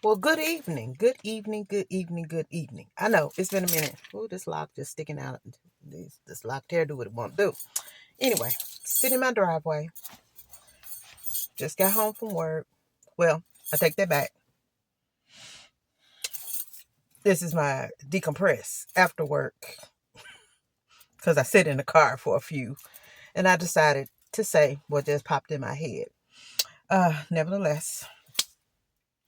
Well, good evening. Good evening. Good evening. Good evening. I know it's been a minute. Oh, this lock just sticking out. This lock there do what it won't do. Anyway, sitting in my driveway. Just got home from work. Well, I take that back. This is my decompress after work because I sit in the car for a few, and I decided to say what just popped in my head. Nevertheless,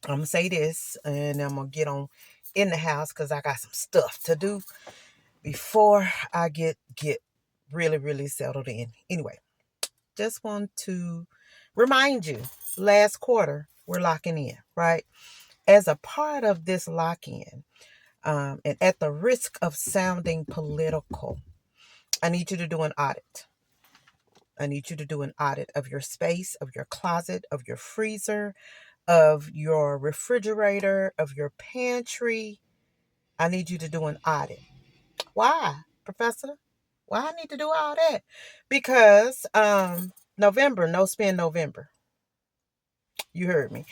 I'm gonna say this, and I'm gonna get on in the house because I got some stuff to do before I get really settled in. Anyway, just want to remind you, last quarter we're locking in, right? As a part of this lock-in, and at the risk of sounding political, I need you to do an audit. I need you to do an audit of your space, of your closet, of your freezer, of your refrigerator, of your pantry. I need you to do an audit. Why, Professor? Why I need to do all that? Because November, no spend November. You heard me.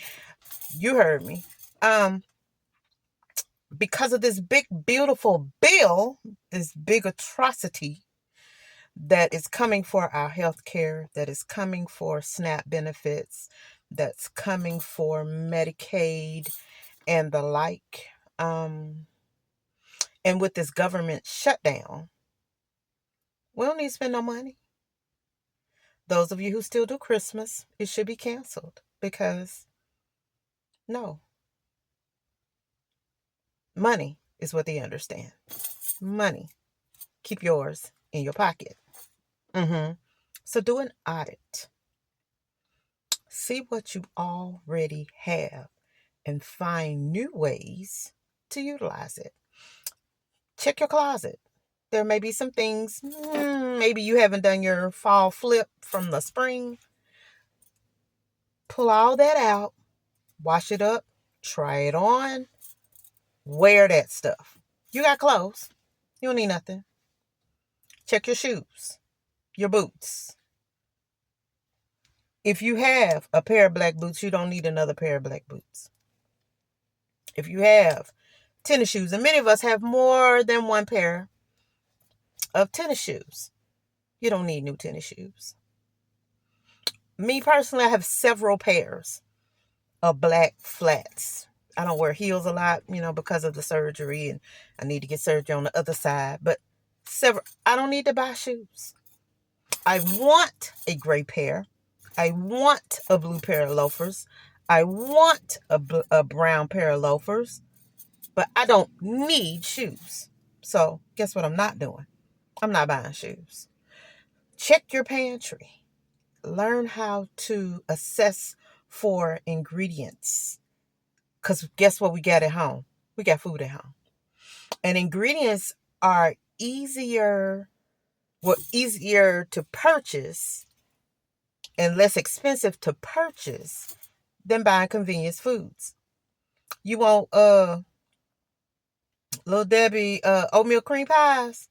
You heard me. Um, because of this big, beautiful bill, this big atrocity that is coming for our health care, that is coming for SNAP benefits, that's coming for Medicaid and the like. And with this government shutdown, we don't need to spend no money. Those of you who still do Christmas, it should be canceled because no, money is what they understand. Money. Keep yours in your pocket. So do an audit. See what you already have and find new ways to utilize it. Check your closet. There may be some things, maybe you haven't done your fall flip from the spring. Pull all that out, wash it up, try it on, wear that stuff. You got clothes. You don't need nothing. Check your shoes, your boots. If you have a pair of black boots, you don't need another pair of black boots. If you have tennis shoes, and many of us have more than one pair of tennis shoes, you don't need new tennis shoes. Me personally, I have several pairs of black flats. I don't wear heels a lot, because of the surgery, and I need to get surgery on the other side. But I don't need to buy shoes. I want a gray pair. I want a blue pair of loafers. I want a brown pair of loafers, but I don't need shoes. So guess what I'm not doing? I'm not buying shoes. Check your pantry. Learn how to assess for ingredients. Because guess what we got at home? We got food at home. And ingredients are easier to purchase and less expensive to purchase than buying convenience foods. You want Little Debbie oatmeal cream pies?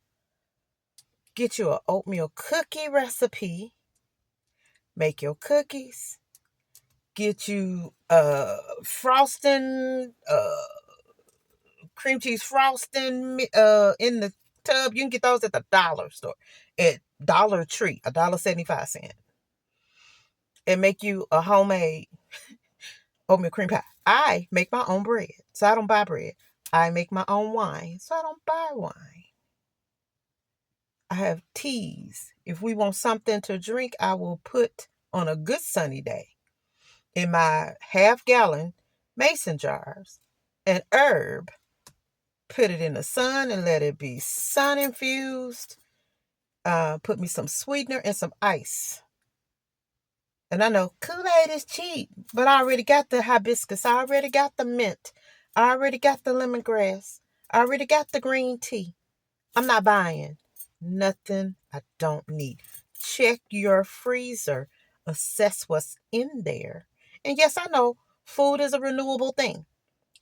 Get you an oatmeal cookie recipe. Make your cookies. Get you frosting, cream cheese frosting in the tub. You can get those at the dollar store, at Dollar Tree, $1.75, and make you a homemade oatmeal cream pie. I make my own bread, so I don't buy bread. I make my own wine, so I don't buy wine. I have teas. If we want something to drink, I will put on a good sunny day in my half-gallon mason jars an herb, put it in the sun and let it be sun infused. Put me some sweetener and some ice. And I know Kool-Aid is cheap, but I already got the hibiscus. I already got the mint. I already got the lemongrass. I already got the green tea. I'm not buying nothing I don't need. Check your freezer. Assess what's in there. And yes, I know food is a renewable thing.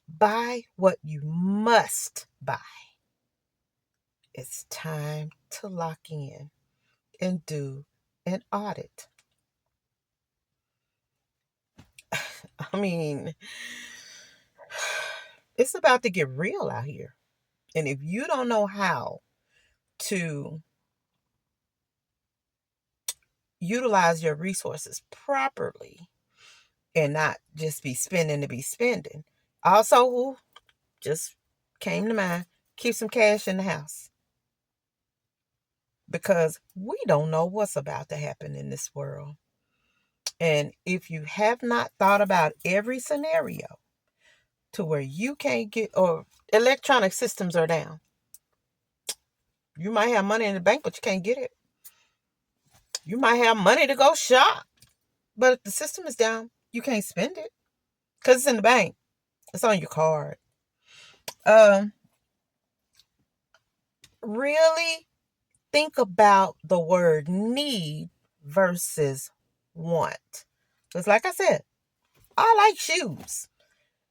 Buy what you must buy. It's time to lock in and do an audit. I mean, It's about to get real out here. And if you don't know how to utilize your resources properly and not just be spending to be spending. Also, who just came to mind, keep some cash in the house. Because we don't know what's about to happen in this world. And if you have not thought about every scenario to where you can't get, or electronic systems are down, you might have money in the bank, but you can't get it. You might have money to go shop, but if the system is down, you can't spend it because it's in the bank. It's on your card. Really think about the word need versus want. Because like I said, I like shoes.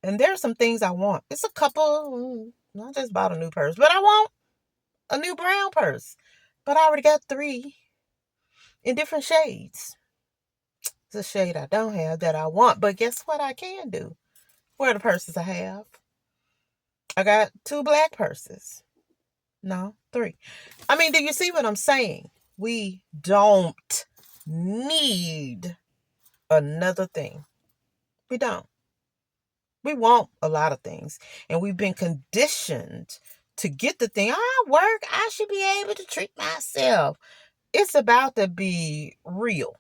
And there are some things I want. It's a couple. I just bought a new purse, but I want a new brown purse. But I already got 3 in different shades. It's a shade I don't have that I want. But guess what I can do? Wear the purses I have. I got 2 black purses. No, 3. I mean, do you see what I'm saying? We don't need another thing. We don't. We want a lot of things. And we've been conditioned to get the thing. I work. I should be able to treat myself. It's about to be real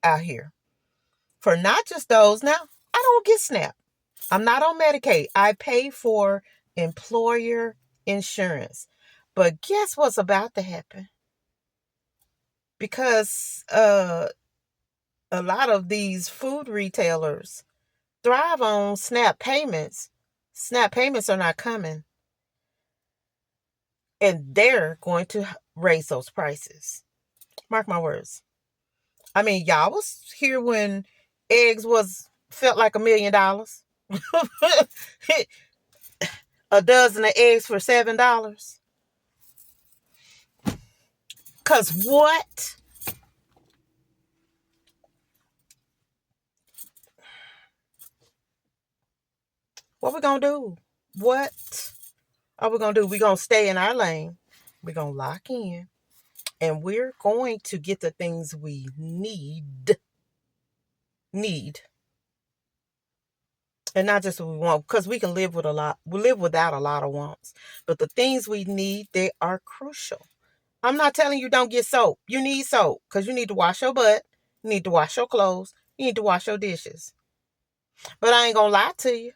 out here. For not just those. Now, I don't get SNAP. I'm not on Medicaid. I pay for employer insurance. But guess what's about to happen? Because a lot of these food retailers thrive on SNAP payments. SNAP payments are not coming. And they're going to raise those prices. Mark my words. I mean, y'all was here when eggs felt like $1 million. A dozen of eggs for $7. Cause what? What we gonna do? What are we gonna do? We gonna stay in our lane. We gonna lock in. And we're going to get the things we need. And not just what we want, because we can live with a lot. We live without a lot of wants. But the things we need, they are crucial. I'm not telling you don't get soap. You need soap because you need to wash your butt. You need to wash your clothes. You need to wash your dishes. But I ain't gonna lie to you.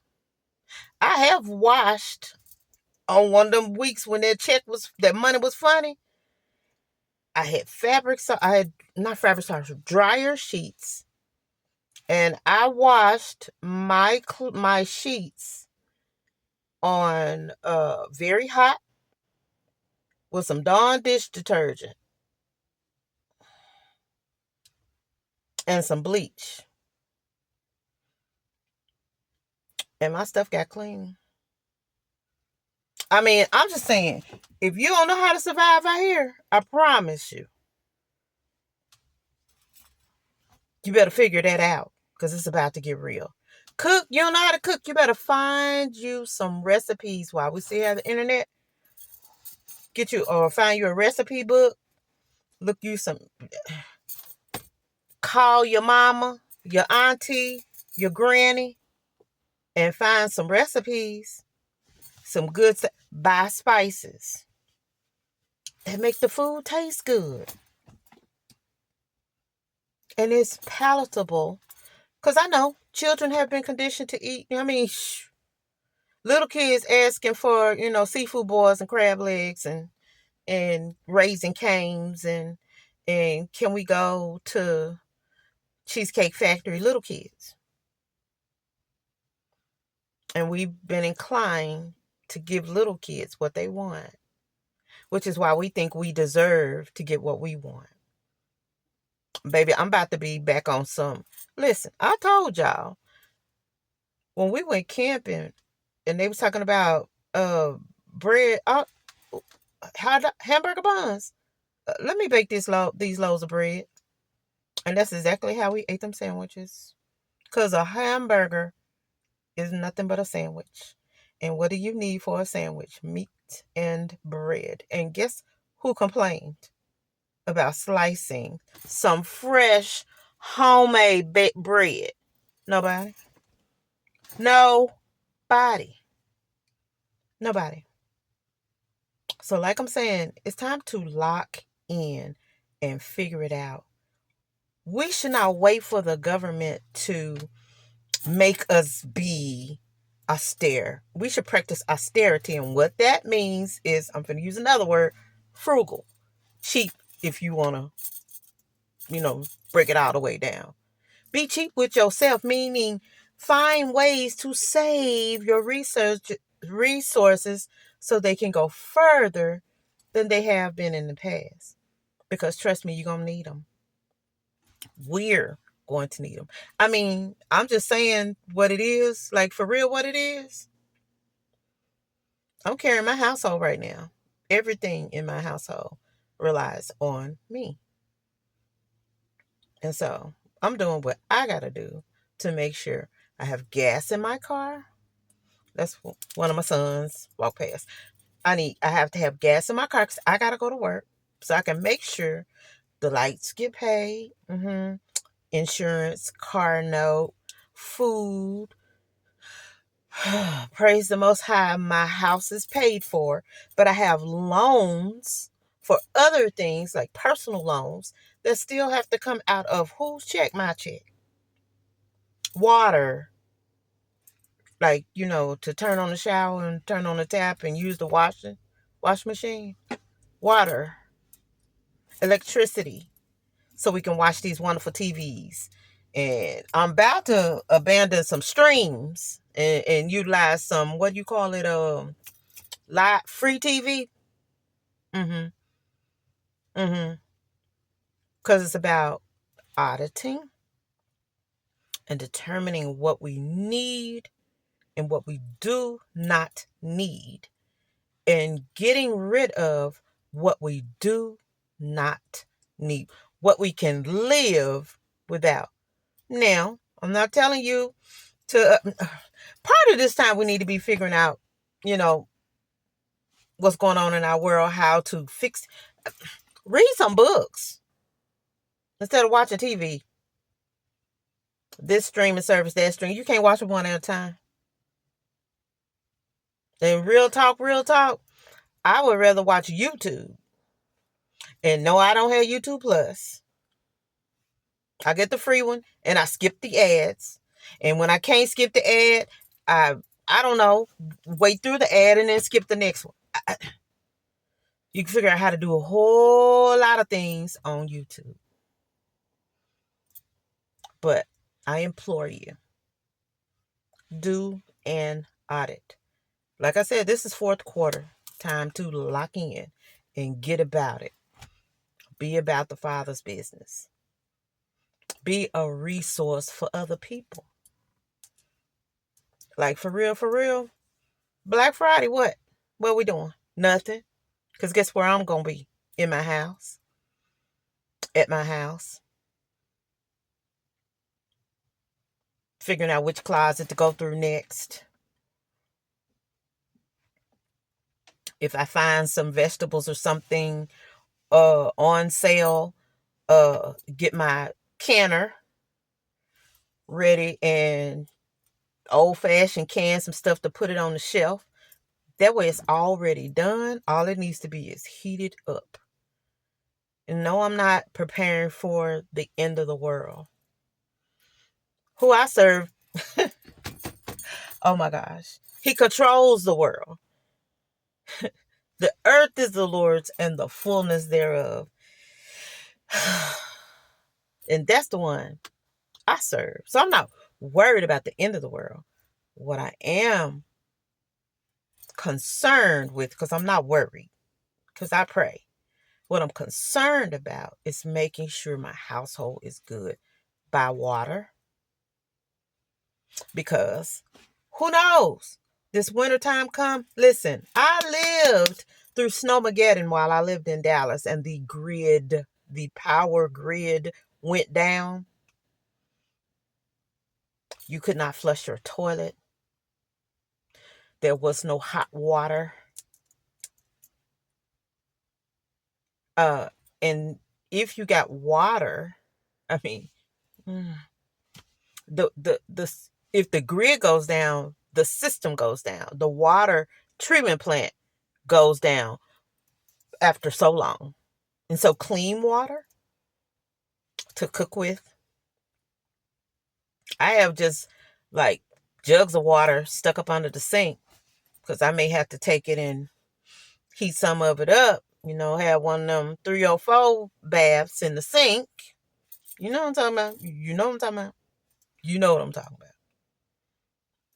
I have washed on one of them weeks when that money was funny. I had dryer sheets. And I washed my sheets on very hot with some Dawn dish detergent and some bleach. And my stuff got clean. I mean, I'm just saying, if you don't know how to survive out here, I promise you better figure that out because it's about to get real. Cook, you don't know how to cook, you better find you some recipes while we still have the internet. Find you a recipe book. Call your mama, your auntie, your granny, and find some recipes, some good stuff. Buy spices that make the food taste good. And it's palatable. Because I know children have been conditioned to eat. I mean, little kids asking for, seafood boils and crab legs and Raising Cane's and can we go to Cheesecake Factory? Little kids. And we've been inclined to give little kids what they want, which is why we think we deserve to get what we want. Baby, I'm about to be back on some. Listen, I told y'all when we went camping and they was talking about bread, hamburger buns. Let me bake these loaves of bread. And that's exactly how we ate them sandwiches. Because a hamburger is nothing but a sandwich. And what do you need for a sandwich? Meat and bread. And guess who complained about slicing some fresh homemade baked bread? Nobody. Nobody. Nobody. So like I'm saying, it's time to lock in and figure it out. We should not wait for the government to make us be austere. We should practice austerity. And what that means is, I'm going to use another word, frugal. Cheap, if you want to, break it all the way down. Be cheap with yourself, meaning find ways to save your resources so they can go further than they have been in the past. Because trust me, you're going to need them. We're going to need them. I mean, I'm just saying what it is, like for real what it is. I'm carrying my household right now. Everything in my household relies on me. And so I'm doing what I got to do to make sure I have gas in my car. That's one of my sons walk past. I have to have gas in my car because I got to go to work so I can make sure the lights get paid. Insurance, car note, food. Praise the Most High, my house is paid for, but I have loans for other things like personal loans that still have to come out of whose check? My check. Water, like, to turn on the shower and turn on the tap and use the wash machine. Water, electricity, so we can watch these wonderful TVs. And I'm about to abandon some streams and utilize some, what do you call it? Live free TV. Mm-hmm. Mm-hmm. Because it's about auditing and determining what we need and what we do not need, and getting rid of what we do not need, what we can live without. Now, I'm not telling you to, part of this time we need to be figuring out, what's going on in our world, how to fix, read some books instead of watching TV. This streaming service, that stream, you can't watch it one at a time. And real talk, I would rather watch YouTube. And no, I don't have YouTube Plus. I get the free one and I skip the ads. And when I can't skip the ad, I don't know, wait through the ad and then skip the next one. You can figure out how to do a whole lot of things on YouTube. But I implore you, do an audit. Like I said, this is fourth quarter. Time to lock in and get about it. Be about the Father's business. Be a resource for other people. Like for real. Black Friday, what? What we doing? Nothing. Because guess where I'm going to be? In my house. At my house. Figuring out which closet to go through next. If I find some vegetables or something on sale, get my canner ready and old-fashioned can some stuff to put it on the shelf. That way it's already done. All it needs to be is heated up. And no, I'm not preparing for the end of the world. Who I serve, oh my gosh, he controls the world. The earth is the Lord's and the fullness thereof. And that's the one I serve. So I'm not worried about the end of the world. What I am concerned with, because I'm not worried, because I pray. What I'm concerned about is making sure my household is good. Buy water. Because who knows? This wintertime come. Listen, I lived through Snowmageddon while I lived in Dallas, and the power grid went down. You could not flush your toilet. There was no hot water. And if you got water, I mean, the if the grid goes down, the system goes down. The water treatment plant goes down after so long. And so clean water to cook with. I have just like jugs of water stuck up under the sink because I may have to take it and heat some of it up. Have one of them 304 baths in the sink. You know what I'm talking about? You know what I'm talking about? You know what I'm talking about.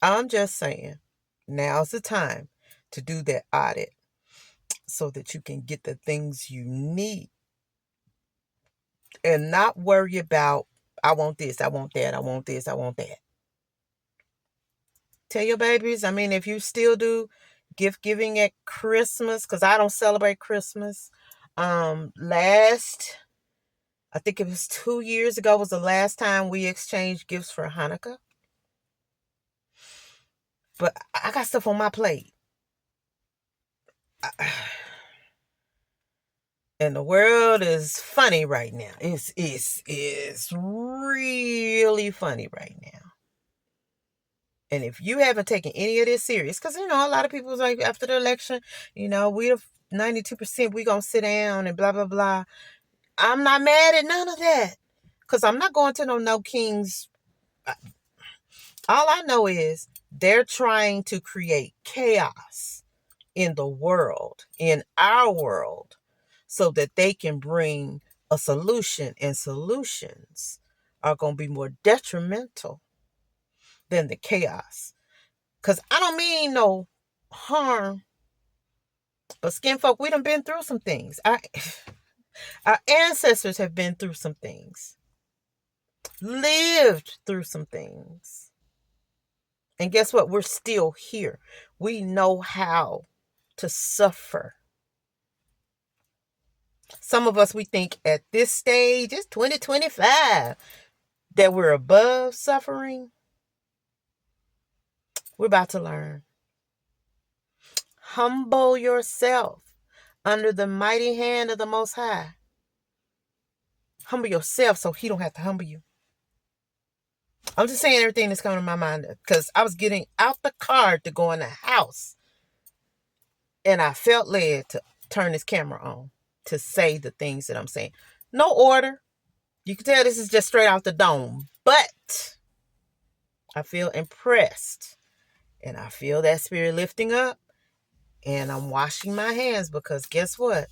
I'm just saying, now's the time to do that audit so that you can get the things you need and not worry about, I want this, I want that, I want this, I want that. Tell your babies, if you still do gift giving at Christmas, because I don't celebrate Christmas. I think it was 2 years ago was the last time we exchanged gifts for Hanukkah. But I got stuff on my plate. And the world is funny right now. It's really funny right now. And if you haven't taken any of this serious, because, a lot of people was like, after the election, we're 92%, we going to sit down and blah, blah, blah. I'm not mad at none of that. Because I'm not going to no kings. All I know is they're trying to create chaos in the world, in our world, so that they can bring a solution. And solutions are going to be more detrimental than the chaos. Because I don't mean no harm, but skin folk, we done been through some things. Our ancestors have been through some things, lived through some things. And guess what? We're still here. We know how to suffer. Some of us, we think at this stage, it's 2025, that we're above suffering. We're about to learn. Humble yourself under the mighty hand of the Most High. Humble yourself so he don't have to humble you. I'm just saying everything that's coming to my mind because I was getting out the car to go in the house and I felt led to turn this camera on to say the things that I'm saying. No order. You can tell this is just straight out the dome, but I feel impressed and I feel that spirit lifting up and I'm washing my hands because guess what?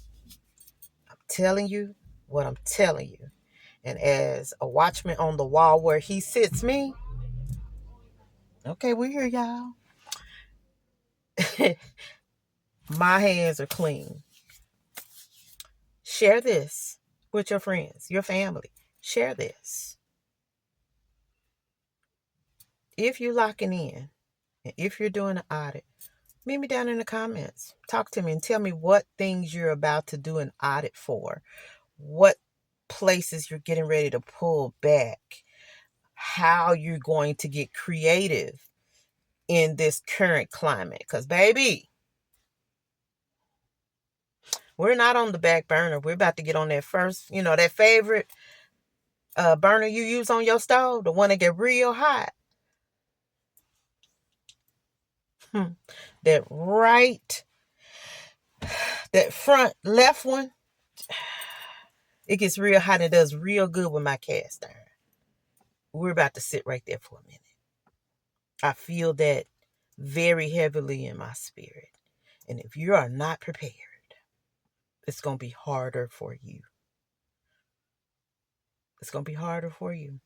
I'm telling you what I'm telling you. And as a watchman on the wall where he sits me, okay, we're here, y'all. My hands are clean. Share this with your friends, your family. Share this. If you're locking in and if you're doing an audit, meet me down in the comments. Talk to me and tell me what things you're about to do an audit for. What places you're getting ready to pull back. How you're going to get creative in this current climate. Because, baby, we're not on the back burner. We're about to get on that first, that favorite burner you use on your stove, the one that get real hot. That front left one, it gets real hot and it does real good with my cast iron. We're about to sit right there for a minute. I feel that very heavily in my spirit. And if you are not prepared, it's going to be harder for you. It's going to be harder for you.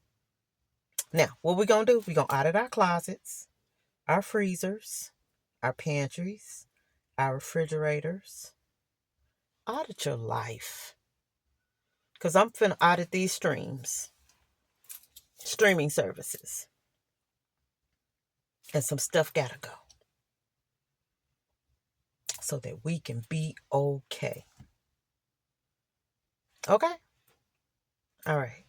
Now, what we're going to do, we're going to audit our closets, our freezers, our pantries, our refrigerators. Audit your life. Because I'm finna audit these streaming services. And some stuff gotta go. So that we can be okay. Okay? All right.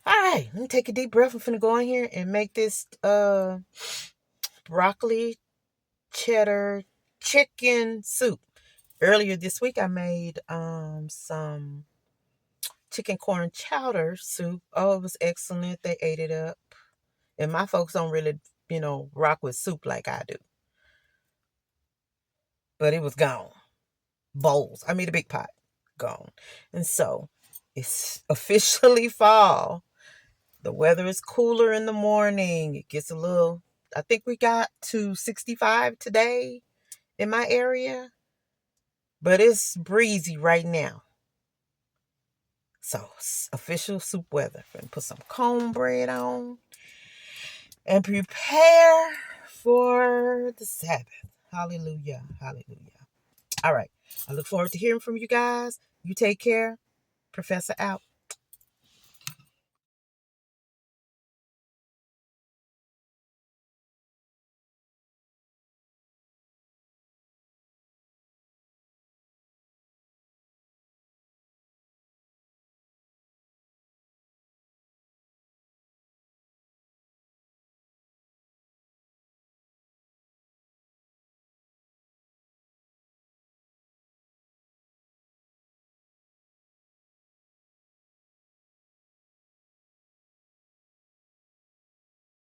Let me take a deep breath. I'm finna go in here and make this broccoli cheddar chicken soup. Earlier this week, I made some chicken corn chowder soup. Oh, it was excellent. They ate it up. And my folks don't really, rock with soup like I do. But it was gone. Bowls. I mean, a big pot. Gone. And so it's officially fall. The weather is cooler in the morning. It gets I think we got to 65 today in my area. But it's breezy right now. So, official soup weather. And put some cornbread on and prepare for the Sabbath. Hallelujah. Hallelujah. All right. I look forward to hearing from you guys. You take care. Professor out.